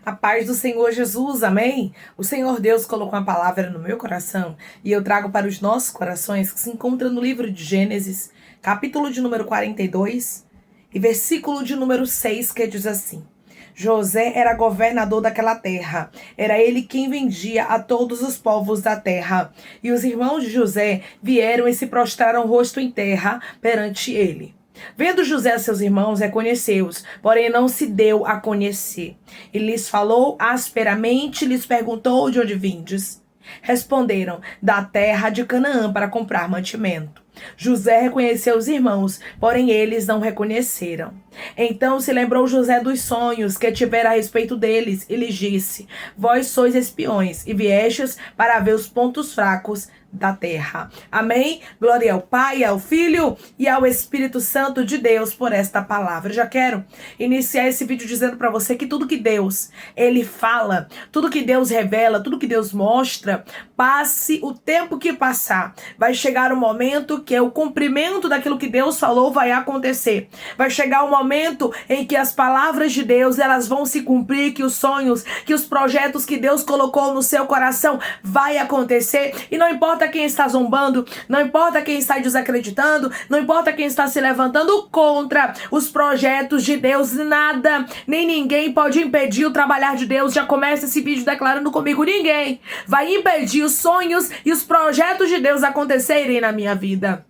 A paz do Senhor Jesus, amém? O Senhor Deus colocou uma palavra no meu coração e eu trago para os nossos corações, que se encontra no livro de Gênesis, capítulo de número 42 e versículo de número 6, que diz assim: José era governador daquela terra, era ele quem vendia a todos os povos da terra. E os irmãos de José vieram e se prostraram rosto em terra perante ele. Vendo José a seus irmãos, reconheceu-os, porém não se deu a conhecer. E lhes falou asperamente, lhes perguntou de onde vindes. Responderam: da terra de Canaã, para comprar mantimento. José reconheceu os irmãos, porém eles não reconheceram. Então se lembrou José dos sonhos que tivera a respeito deles, e lhes disse: vós sois espiões, e viestes para ver os pontos fracos da terra. Amém? Glória ao Pai, ao Filho e ao Espírito Santo de Deus por esta palavra. Eu já quero iniciar esse vídeo dizendo para você que tudo que Deus, Ele fala, tudo que Deus revela, tudo que Deus mostra, passe o tempo que passar, vai chegar o momento que o cumprimento daquilo que Deus falou vai acontecer. Vai chegar o momento em que as palavras de Deus, elas vão se cumprir, que os sonhos, que os projetos que Deus colocou no seu coração vai acontecer. E não importa quem está zombando, não importa quem está desacreditando, não importa quem está se levantando contra os projetos de Deus, nada, nem ninguém pode impedir o trabalhar de Deus. Já começa esse vídeo declarando comigo: ninguém vai impedir os sonhos e os projetos de Deus acontecerem na minha vida.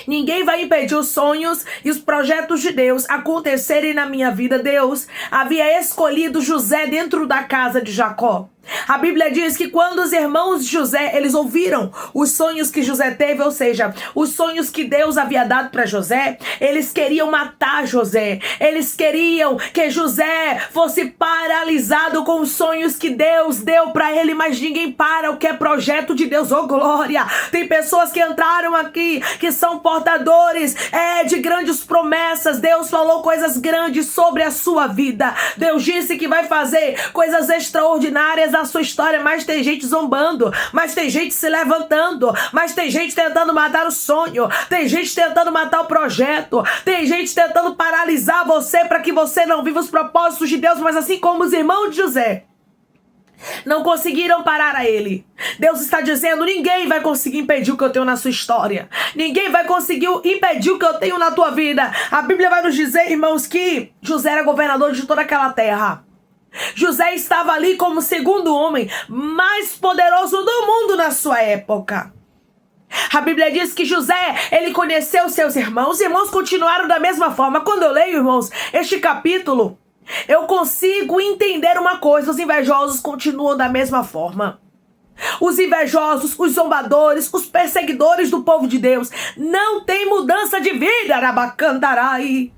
Ninguém vai impedir os sonhos e os projetos de Deus acontecerem na minha vida. Deus havia escolhido José dentro da casa de Jacó. A Bíblia diz que quando os irmãos de José, eles ouviram os sonhos que José teve, ou seja, os sonhos que Deus havia dado para José, eles queriam matar José. Eles queriam que José fosse paralisado com os sonhos que Deus deu para ele, mas ninguém para o que é projeto de Deus. Oh, glória! Tem pessoas que entraram aqui, que são portadores de grandes promessas. Deus falou coisas grandes sobre a sua vida. Deus disse que vai fazer coisas extraordinárias na sua história, mas tem gente zombando, mas tem gente se levantando, mas tem gente tentando matar o sonho, tem gente tentando matar o projeto, tem gente tentando paralisar você para que você não viva os propósitos de Deus. Mas assim como os irmãos de José não conseguiram parar a ele, Deus está dizendo: ninguém vai conseguir impedir o que eu tenho na sua história. Ninguém vai conseguir impedir o que eu tenho na tua vida. A Bíblia vai nos dizer, irmãos, que José era governador de toda aquela terra. José estava ali como o segundo homem mais poderoso do mundo na sua época. A Bíblia diz que José, ele conheceu seus irmãos. Os irmãos continuaram da mesma forma. Quando eu leio, irmãos, este capítulo, eu consigo entender uma coisa: os invejosos continuam da mesma forma. Os invejosos, os zombadores, os perseguidores do povo de Deus não tem mudança de vida. Arabacantarai.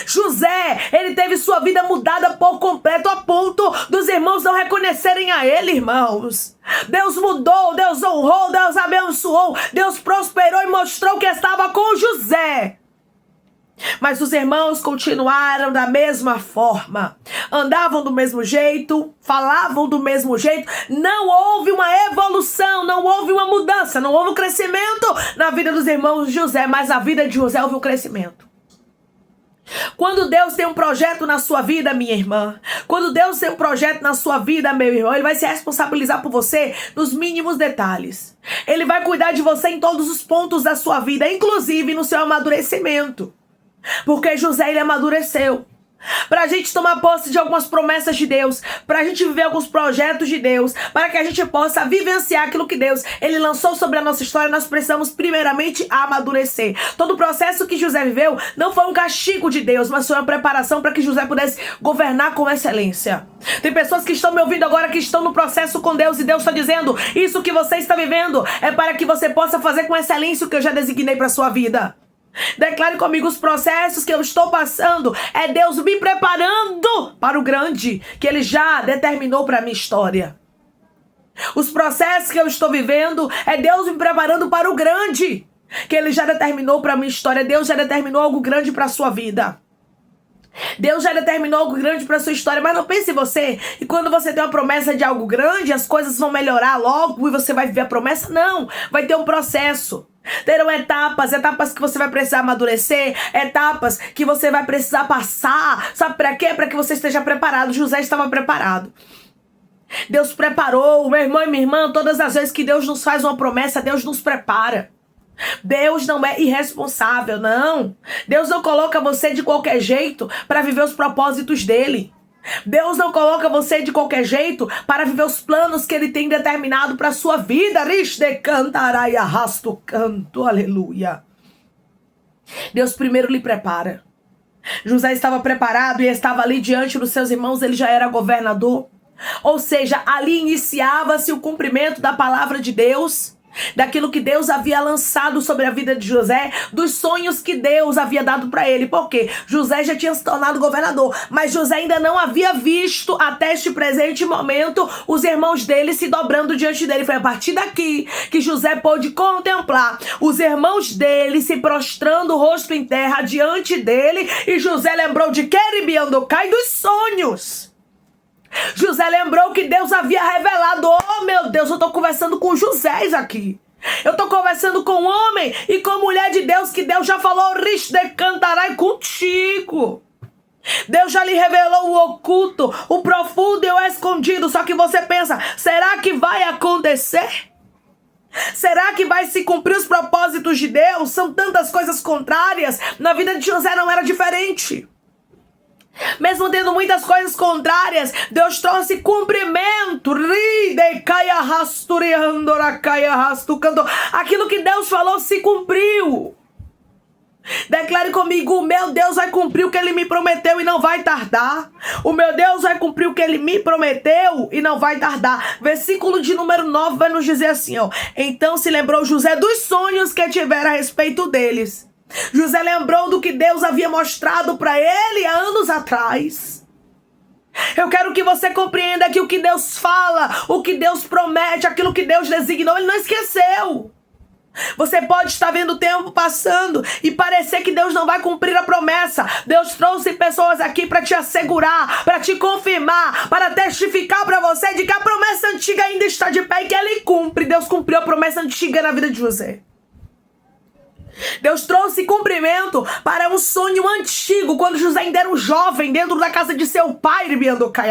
José, ele teve sua vida mudada por completo, a ponto dos irmãos não reconhecerem a ele, irmãos. Deus mudou, Deus honrou, Deus abençoou, Deus prosperou e mostrou que estava com José. Mas os irmãos continuaram da mesma forma, andavam do mesmo jeito, falavam do mesmo jeito. Não houve uma evolução, não houve uma mudança, não houve um crescimento na vida dos irmãos de José, mas na vida de José houve um crescimento. Quando Deus tem um projeto na sua vida, minha irmã, quando Deus tem um projeto na sua vida, meu irmão, Ele vai se responsabilizar por você nos mínimos detalhes. Ele vai cuidar de você em todos os pontos da sua vida, inclusive no seu amadurecimento. Porque José, ele amadureceu. Para a gente tomar posse de algumas promessas de Deus, para a gente viver alguns projetos de Deus, para que a gente possa vivenciar aquilo que Deus, ele lançou sobre a nossa história, nós precisamos primeiramente amadurecer. Todo o processo que José viveu não foi um castigo de Deus, mas foi uma preparação para que José pudesse governar com excelência. Tem pessoas que estão me ouvindo agora, que estão no processo com Deus, e Deus está dizendo: isso que você está vivendo é para que você possa fazer com excelência o que eu já designei para a sua vida. Declare comigo: os processos que eu estou passando é Deus me preparando para o grande que Ele já determinou para a minha história. Os processos que eu estou vivendo é Deus me preparando para o grande que Ele já determinou para a minha história. Deus já determinou algo grande para a sua vida. Deus já determinou algo grande para a sua história. Mas não pense em você, e quando você tem uma promessa de algo grande, as coisas vão melhorar logo e você vai viver a promessa. Não, vai ter um processo. Terão etapas que você vai precisar amadurecer, etapas que você vai precisar passar. Sabe para quê? Para que você esteja preparado. José estava preparado. Deus preparou, meu irmão e minha irmã, todas as vezes que Deus nos faz uma promessa, Deus nos prepara. Deus não é irresponsável, não. Deus não coloca você de qualquer jeito para viver os propósitos dele. Deus não coloca você de qualquer jeito para viver os planos que ele tem determinado para a sua vida. Rishde cantarai arrasto canto, aleluia. Deus primeiro lhe prepara. José estava preparado e estava ali diante dos seus irmãos, ele já era governador. Ou seja, ali iniciava-se o cumprimento da palavra de Deus, daquilo que Deus havia lançado sobre a vida de José, dos sonhos que Deus havia dado para ele. Por quê? José já tinha se tornado governador, mas José ainda não havia visto até este presente momento os irmãos dele se dobrando diante dele. Foi a partir daqui que José pôde contemplar os irmãos dele se prostrando o rosto em terra diante dele, e José lembrou de Queribiandocai dos sonhos. José lembrou que Deus havia revelado. Oh meu Deus, eu estou conversando com José aqui. Eu estou conversando com homem e com mulher de Deus, que Deus já falou, Rishde cantarai contigo. Deus já lhe revelou o oculto, o profundo e o escondido. Só que você pensa, será que vai acontecer? Será que vai se cumprir os propósitos de Deus? São tantas coisas contrárias. Na vida de José não era diferente. Mesmo tendo muitas coisas contrárias, Deus trouxe cumprimento. Aquilo que Deus falou se cumpriu. Declare comigo: o meu Deus vai cumprir o que ele me prometeu e não vai tardar. O meu Deus vai cumprir o que ele me prometeu e não vai tardar. Versículo de número 9 vai nos dizer assim, ó. Então se lembrou José dos sonhos que tivera a respeito deles. José lembrou do que Deus havia mostrado para ele há anos atrás. Eu quero que você compreenda que o que Deus fala, o que Deus promete, aquilo que Deus designou, ele não esqueceu. Você pode estar vendo o tempo passando e parecer que Deus não vai cumprir a promessa. Deus trouxe pessoas aqui para te assegurar, para te confirmar, para testificar para você de que a promessa antiga ainda está de pé e que ele cumpre. Deus cumpriu a promessa antiga na vida de José. Deus trouxe cumprimento para um sonho antigo, quando José ainda era um jovem dentro da casa de seu pai.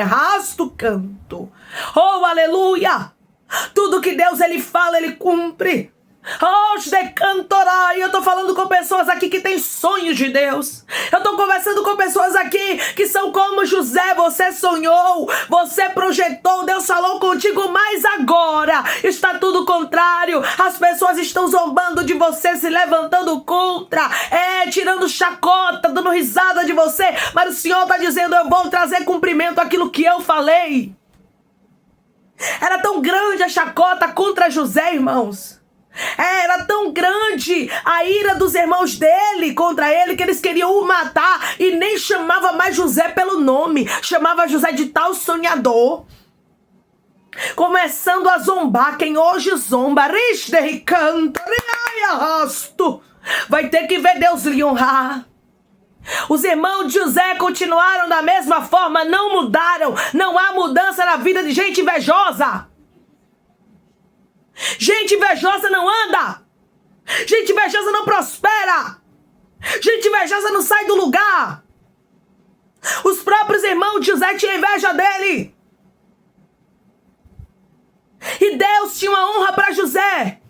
Arrasto canto. Oh, aleluia! Tudo que Deus ele fala, ele cumpre. Oh, e eu tô falando com pessoas aqui que têm sonhos de Deus. Eu tô conversando com pessoas aqui que são como José. Você sonhou, você projetou, Deus falou contigo, mas agora está tudo contrário. As pessoas estão zombando de você, se levantando contra, tirando chacota, dando risada de você. Mas o Senhor tá dizendo: eu vou trazer cumprimento àquilo que eu falei. Era tão grande a chacota contra José, irmãos. Era tão grande a ira dos irmãos dele contra ele, que eles queriam o matar, e nem chamava mais José pelo nome, chamava José de tal sonhador, começando a zombar. Quem hoje zomba, vai ter que ver Deus lhe honrar. Os irmãos de José continuaram da mesma forma, não mudaram. Não há mudança na vida de gente invejosa. Gente invejosa não anda. Gente invejosa não prospera. Gente invejosa não sai do lugar. Os próprios irmãos de José tinham inveja dele. E Deus tinha uma honra para José.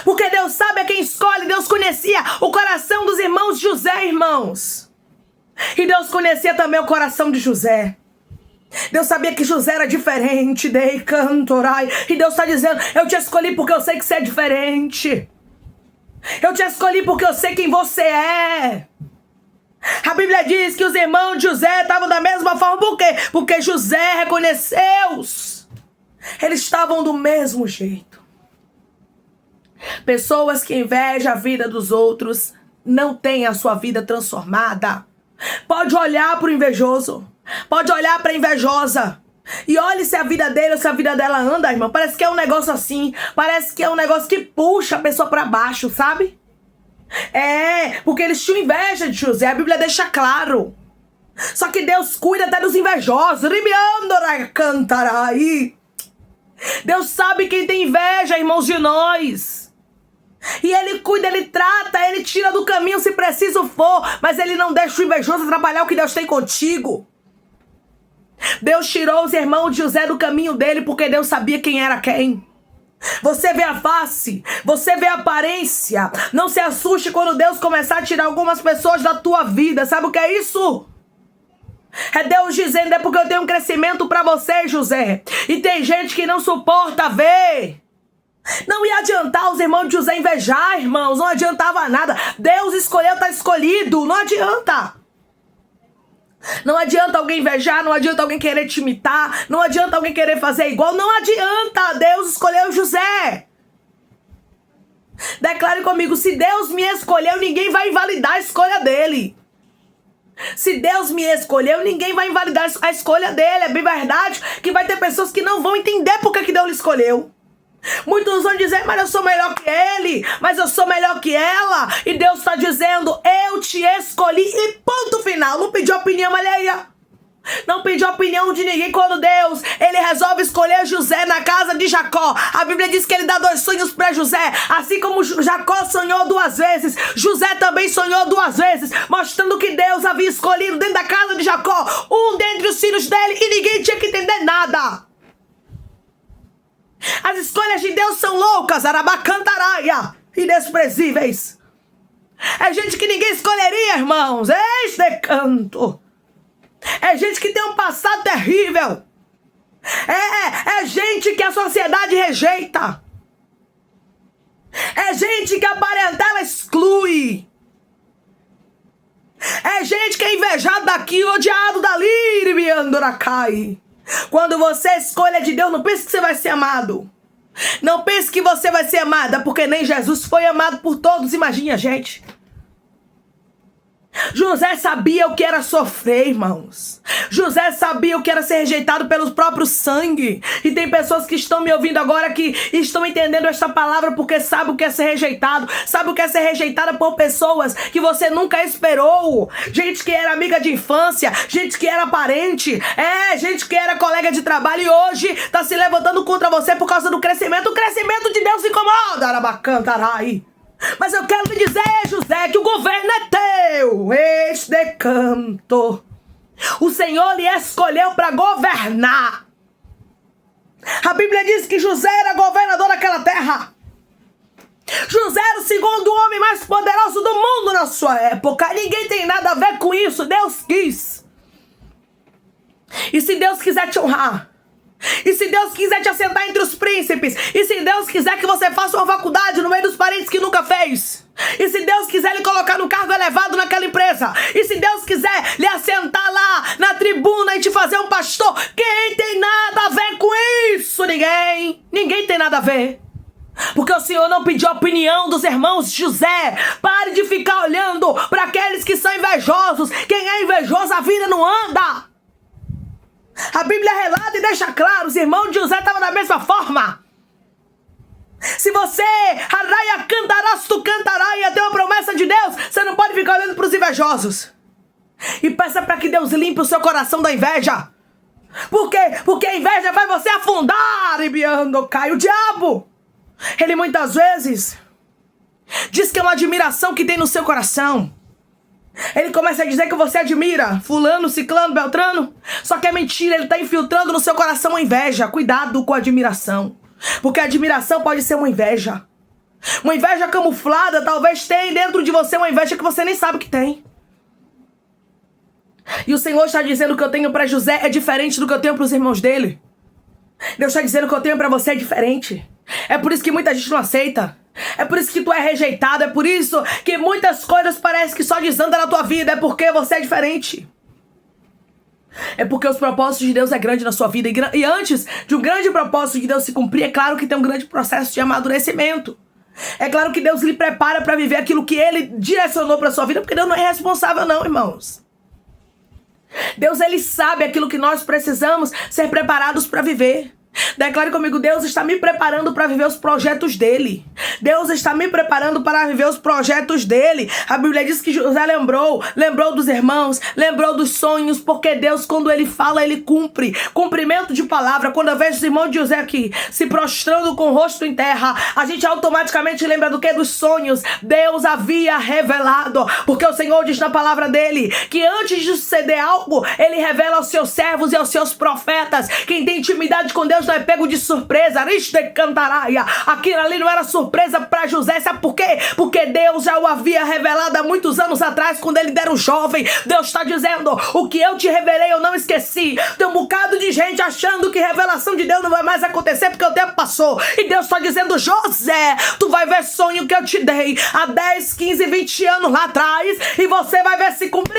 Porque Deus sabe a quem escolhe. Deus conhecia o coração dos irmãos de José, irmãos. E Deus conhecia também o coração de José. Deus sabia que José era diferente. E Deus está dizendo: eu te escolhi porque eu sei que você é diferente. Eu te escolhi porque eu sei quem você é. A Bíblia diz que os irmãos de José estavam da mesma forma. Por quê? Porque José reconheceu-os. Eles estavam do mesmo jeito. Pessoas que invejam a vida dos outros não têm a sua vida transformada. Pode olhar para o invejoso. Pode olhar para a invejosa e olhe se a vida dele ou se a vida dela anda, irmão. Parece que é um negócio assim. Parece que é um negócio que puxa a pessoa para baixo, sabe? Porque eles tinham inveja de José. A Bíblia deixa claro. Só que Deus cuida até dos invejosos. Deus sabe quem tem inveja, irmãos, de nós. E ele cuida, ele trata, ele tira do caminho se preciso for. Mas ele não deixa o invejoso atrapalhar o que Deus tem contigo. Deus tirou os irmãos de José do caminho dele porque Deus sabia quem era quem. Você vê a face, você vê a aparência. Não se assuste quando Deus começar a tirar algumas pessoas da tua vida. Sabe o que é isso? É Deus dizendo, é porque eu tenho um crescimento para você, José. E tem gente que não suporta ver. Não ia adiantar os irmãos de José invejar, irmãos. Não adiantava nada. Deus escolheu, tá escolhido. Não adianta. Não adianta alguém invejar, não adianta alguém querer te imitar, não adianta alguém querer fazer igual, não adianta. Deus escolheu José. Declare comigo, se Deus me escolheu, ninguém vai invalidar a escolha dele. Se Deus me escolheu, ninguém vai invalidar a escolha dele. É bem verdade que vai ter pessoas que não vão entender por que Deus lhe escolheu. Muitos vão dizer, mas eu sou melhor que ele, mas eu sou melhor que ela. E Deus está dizendo, eu te escolhi e ponto final. Não pediu opinião alheia. Não pediu opinião de ninguém. Quando Deus, ele resolve escolher José na casa de Jacó, a Bíblia diz que ele dá 2 sonhos para José. Assim como Jacó sonhou 2 vezes, José também sonhou 2 vezes, mostrando que Deus havia escolhido dentro da casa de Jacó um dentre os filhos dele e ninguém tinha que entender nada. As escolhas de Deus são loucas, arabacantaraia, indesprezíveis. É gente que ninguém escolheria, irmãos. Este canto. É gente que tem um passado terrível. É gente que a sociedade rejeita. É gente que a parentela exclui. É gente que é invejado daqui, odiado dali, Iribiandoracai. Quando você escolhe de Deus, não pense que você vai ser amado. Não pense que você vai ser amada, porque nem Jesus foi amado por todos. Imagine a gente. José sabia o que era sofrer, irmãos. José sabia o que era ser rejeitado pelo próprio sangue. E tem pessoas que estão me ouvindo agora que estão entendendo esta palavra porque sabem o que é ser rejeitado. Sabe o que é ser rejeitada por pessoas que você nunca esperou. Gente que era amiga de infância, gente que era parente, gente que era colega de trabalho e hoje está se levantando contra você por causa do crescimento. O crescimento de Deus incomoda, arabacantarai. Mas eu quero lhe dizer, José, que o governo é teu. Este canto. O Senhor lhe escolheu para governar. A Bíblia diz que José era governador daquela terra. José era o 2º homem mais poderoso do mundo na sua época. Ninguém tem nada a ver com isso. Deus quis. E se Deus quiser te honrar, e se Deus quiser te assentar entre os príncipes, e se Deus quiser que você faça uma faculdade no meio dos parentes que nunca fez, e se Deus quiser lhe colocar no cargo elevado naquela empresa, e se Deus quiser lhe assentar lá na tribuna e te fazer um pastor, quem tem nada a ver com isso? Ninguém tem nada a ver. Porque o Senhor não pediu a opinião dos irmãos de José. Pare de ficar olhando para aqueles que são invejosos. Quem é invejoso, a vida não anda. A Bíblia relata e deixa claro, os irmãos de José estavam da mesma forma. Se você, araia cantarás, tu cantaraia, tem uma promessa de Deus, você não pode ficar olhando para os invejosos. E peça para que Deus limpe o seu coração da inveja. Por quê? Porque a inveja vai você afundar, Ibiando, cai o diabo. Ele muitas vezes diz que é uma admiração que tem no seu coração. Ele começa a dizer que você admira fulano, ciclano, beltrano. Só que é mentira, ele está infiltrando no seu coração uma inveja. Cuidado com a admiração, porque a admiração pode ser uma inveja. Uma inveja camuflada, talvez tenha dentro de você uma inveja que você nem sabe que tem. E o Senhor está dizendo que o que eu tenho para José é diferente do que eu tenho para os irmãos dele. Deus está dizendo que o que eu tenho para você é diferente. É por isso que muita gente não aceita. É por isso que tu é rejeitado. É por isso que muitas coisas parecem que só desandam na tua vida. É porque você é diferente. É porque os propósitos de Deus é grande na sua vida. E antes de um grande propósito de Deus se cumprir, é claro que tem um grande processo de amadurecimento. É claro que Deus lhe prepara para viver aquilo que Ele direcionou para sua vida. Porque Deus não é responsável não, irmãos. Deus, Ele sabe aquilo que nós precisamos ser preparados para viver. Declare comigo: Deus está me preparando para viver os projetos dele. Deus está me preparando para viver os projetos dele. A Bíblia diz que José lembrou dos irmãos, lembrou dos sonhos, porque Deus, quando ele fala, ele cumpre. Cumprimento de palavra. Quando eu vejo os irmãos de José aqui se prostrando com o rosto em terra, a gente automaticamente lembra do que? Dos sonhos. Deus havia revelado, porque o Senhor diz na palavra dele que antes de suceder algo, ele revela aos seus servos e aos seus profetas. Quem tem intimidade com Deus não é pego de surpresa. Aquilo ali não era surpresa para José. Sabe por quê? Porque Deus já o havia revelado há muitos anos atrás, quando ele era um jovem. Deus está dizendo: o que eu te revelei eu não esqueci. Tem um bocado de gente achando que revelação de Deus não vai mais acontecer porque o tempo passou. E Deus está dizendo: José, tu vai ver sonho que eu te dei há 10, 15, 20 anos lá atrás, e você vai ver se cumprir.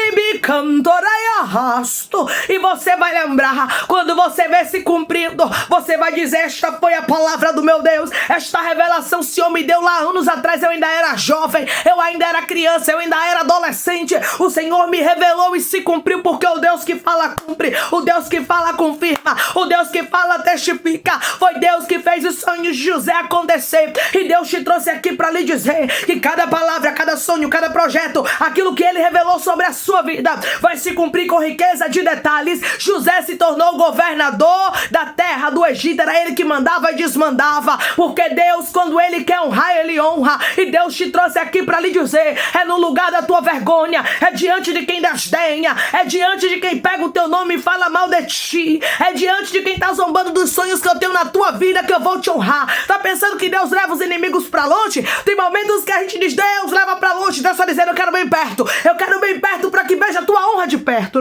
E você vai lembrar. Quando você ver se cumprindo, você vai dizer: esta foi a palavra do meu Deus. Esta revelação o Senhor me deu lá anos atrás. Eu ainda era jovem, eu ainda era criança, eu ainda era adolescente. O Senhor me revelou e se cumpriu, porque o Deus que fala cumpre, o Deus que fala confirma, o Deus que fala testifica. Foi Deus que fez os sonhos de José acontecer. E Deus te trouxe aqui para lhe dizer que cada palavra, cada sonho, cada projeto, aquilo que ele revelou sobre a sua vida, vai se cumprir com riqueza de detalhes. José se tornou governador da terra do Egito. Era ele que mandava e desmandava, porque Deus, quando ele quer honrar, ele honra. E Deus te trouxe aqui para lhe dizer: é no lugar da tua vergonha, é diante de quem desdenha, é diante de quem pega o teu nome e fala mal de ti, é diante de quem está zombando dos sonhos que eu tenho na tua vida, que eu vou te honrar. Tá pensando que Deus leva os inimigos para longe? Tem momentos que a gente diz: Deus leva para longe. Deus está dizendo: eu quero bem perto, eu quero bem perto, para que veja a tua honra de perto.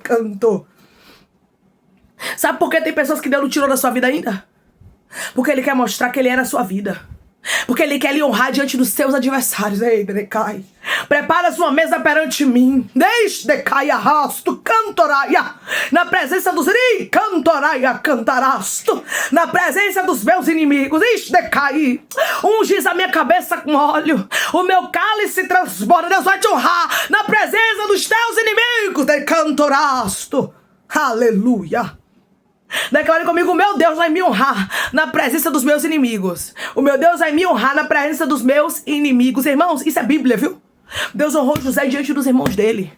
Canto. Sabe por que tem pessoas que Deus não tirou da sua vida ainda? Porque ele quer mostrar que ele era a sua vida, porque ele quer lhe honrar diante dos seus adversários. Ei, decai. Prepara sua mesa perante mim. Deixe decai arrasto, cantoraia. Na presença dos cantoraia, cantarasto. Na presença dos meus inimigos. Ixi, decai. Ungis a minha cabeça com óleo. O meu cálice transborda. Deus vai te honrar na presença dos teus inimigos. De cantorasto. Aleluia. Declare comigo: o meu Deus vai me honrar na presença dos meus inimigos. O meu Deus vai me honrar na presença dos meus inimigos. Irmãos, isso é Bíblia, viu? Deus honrou José diante dos irmãos dele.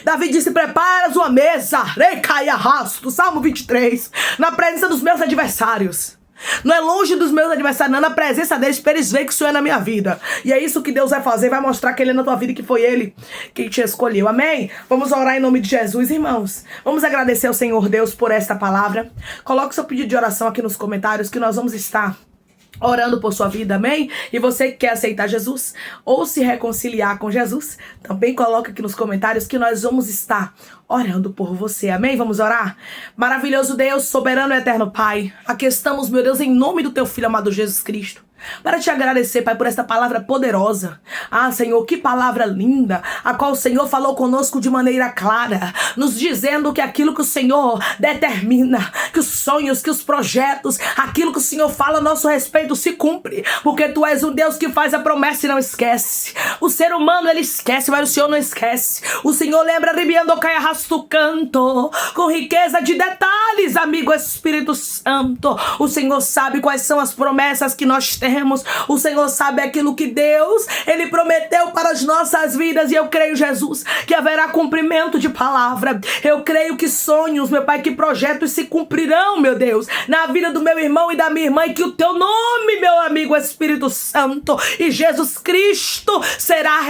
Davi disse: preparas uma mesa, recai arrasto, Salmo 23, na presença dos meus adversários. Não é longe dos meus adversários, não, na presença deles, para eles verem que isso é na minha vida. E é isso que Deus vai fazer, vai mostrar que ele é na tua vida e que foi ele quem te escolheu. Amém? Vamos orar em nome de Jesus, irmãos. Vamos agradecer ao Senhor Deus por esta palavra. Coloque seu pedido de oração aqui nos comentários, que nós vamos estar orando por sua vida, amém? E você que quer aceitar Jesus ou se reconciliar com Jesus, também coloca aqui nos comentários que nós vamos estar orando por você, amém? Vamos orar? Maravilhoso Deus, soberano e eterno Pai, aqui estamos, meu Deus, em nome do teu Filho amado Jesus Cristo, para te agradecer, Pai, por esta palavra poderosa. Ah, Senhor, que palavra linda, a qual o Senhor falou conosco de maneira clara, nos dizendo que aquilo que o Senhor determina, que os sonhos, que os projetos, aquilo que o Senhor fala a nosso respeito se cumpre, porque Tu és um Deus que faz a promessa e não esquece. O ser humano, ele esquece, mas o Senhor não esquece. O Senhor lembra, ribiando, cai, arrasto, canto, com riqueza de detalhes, amigo Espírito Santo. O Senhor sabe quais são as promessas que nós temos. O Senhor sabe aquilo que Deus, ele prometeu para as nossas vidas, e eu creio, Jesus, que haverá cumprimento de palavra. Eu creio que sonhos, meu Pai, que projetos se cumprirão, meu Deus, na vida do meu irmão e da minha irmã, e que o teu nome, meu amigo Espírito Santo e Jesus Cristo será,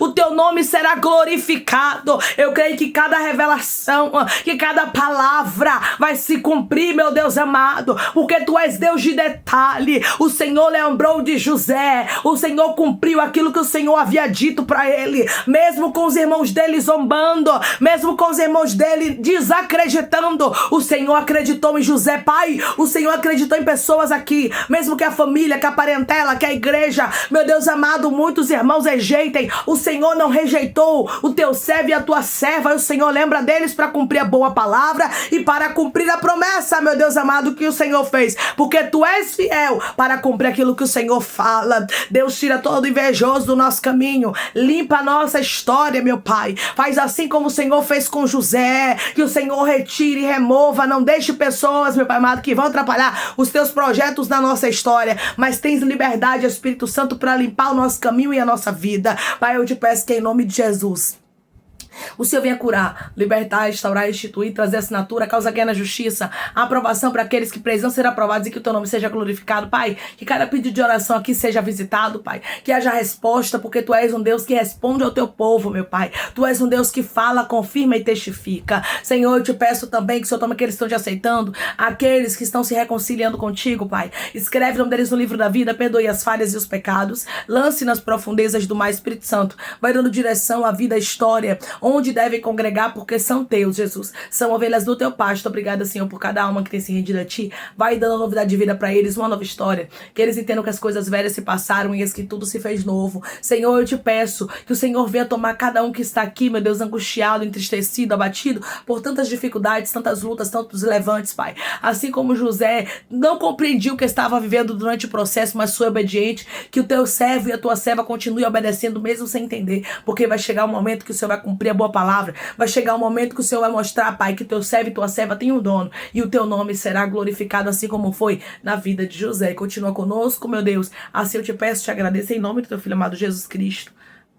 o teu nome será glorificado. Eu creio que cada revelação, que cada palavra vai se cumprir, meu Deus amado, porque Tu és Deus de detalhe. O Senhor lembrou de José, o Senhor cumpriu aquilo que o Senhor havia dito para ele, mesmo com os irmãos dele zombando, mesmo com os irmãos dele desacreditando, o Senhor acreditou em José. Pai, o Senhor acreditou em pessoas aqui, mesmo que a família, que a parentela, que a igreja, meu Deus amado, muitos irmãos rejeitem, o Senhor não rejeitou o teu servo e a tua serva, e o Senhor lembra deles para cumprir a boa palavra e para cumprir a promessa, meu Deus amado, que o Senhor fez, porque Tu és fiel para cumprir aquilo que o Senhor fala. Deus, tira todo invejoso do nosso caminho, limpa a nossa história, meu Pai. Faz assim como o Senhor fez com José, que o Senhor retire e remova, não não deixe pessoas, meu Pai amado, que vão atrapalhar os teus projetos na nossa história, mas tens liberdade, Espírito Santo, para limpar o nosso caminho e a nossa vida. Pai, eu te peço que em nome de Jesus o Senhor venha curar, libertar, restaurar, instituir, trazer assinatura, causa guerra na justiça, a aprovação para aqueles que precisam ser aprovados e que o teu nome seja glorificado, Pai. Que cada pedido de oração aqui seja visitado, Pai. Que haja resposta, porque tu és um Deus que responde ao teu povo, meu Pai. Tu és um Deus que fala, confirma e testifica. Senhor, eu te peço também que o Senhor tome aqueles que estão te aceitando, aqueles que estão se reconciliando contigo, Pai. Escreve o nome deles no livro da vida, perdoe as falhas e os pecados, lance nas profundezas do mar, Espírito Santo. Vai dando direção à vida, à história, onde devem congregar, porque são teus, Jesus. São ovelhas do teu pasto. Obrigada, Senhor, por cada alma que tem se rendido a ti. Vai dando novidade de vida para eles, uma nova história. Que eles entendam que as coisas velhas se passaram e que tudo se fez novo. Senhor, eu te peço que o Senhor venha tomar cada um que está aqui, meu Deus, angustiado, entristecido, abatido por tantas dificuldades, tantas lutas, tantos levantes, Pai. Assim como José não compreendia o que estava vivendo durante o processo, mas foi obediente. Que o teu servo e a tua serva continue obedecendo mesmo sem entender, porque vai chegar um momento que o Senhor vai cumprir a boa palavra. Vai chegar um momento que o Senhor vai mostrar, Pai, que teu servo e tua serva tem um dono e o teu nome será glorificado, assim como foi na vida de José. Continua conosco, meu Deus. Assim eu te peço, te agradeço em nome do teu filho amado Jesus Cristo.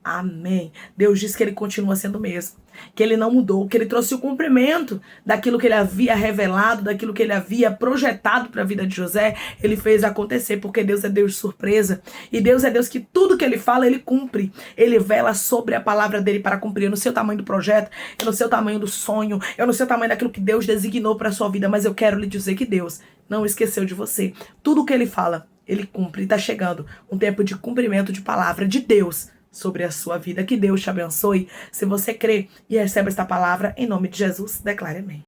Amém. Deus diz que ele continua sendo o mesmo, que ele não mudou, que ele trouxe o cumprimento daquilo que ele havia revelado, daquilo que ele havia projetado para a vida de José. Ele fez acontecer, porque Deus é Deus de surpresa, e Deus é Deus que tudo que ele fala, ele cumpre. Ele vela sobre a palavra dele para cumprir. Eu não sei o tamanho do projeto, eu não sei o tamanho do sonho, eu não sei o tamanho daquilo que Deus designou para a sua vida, mas eu quero lhe dizer que Deus não esqueceu de você. Tudo que ele fala, ele cumpre. Está chegando um tempo de cumprimento de palavra de Deus sobre a sua vida. Que Deus te abençoe. Se você crê e recebe esta palavra, em nome de Jesus, declare amém.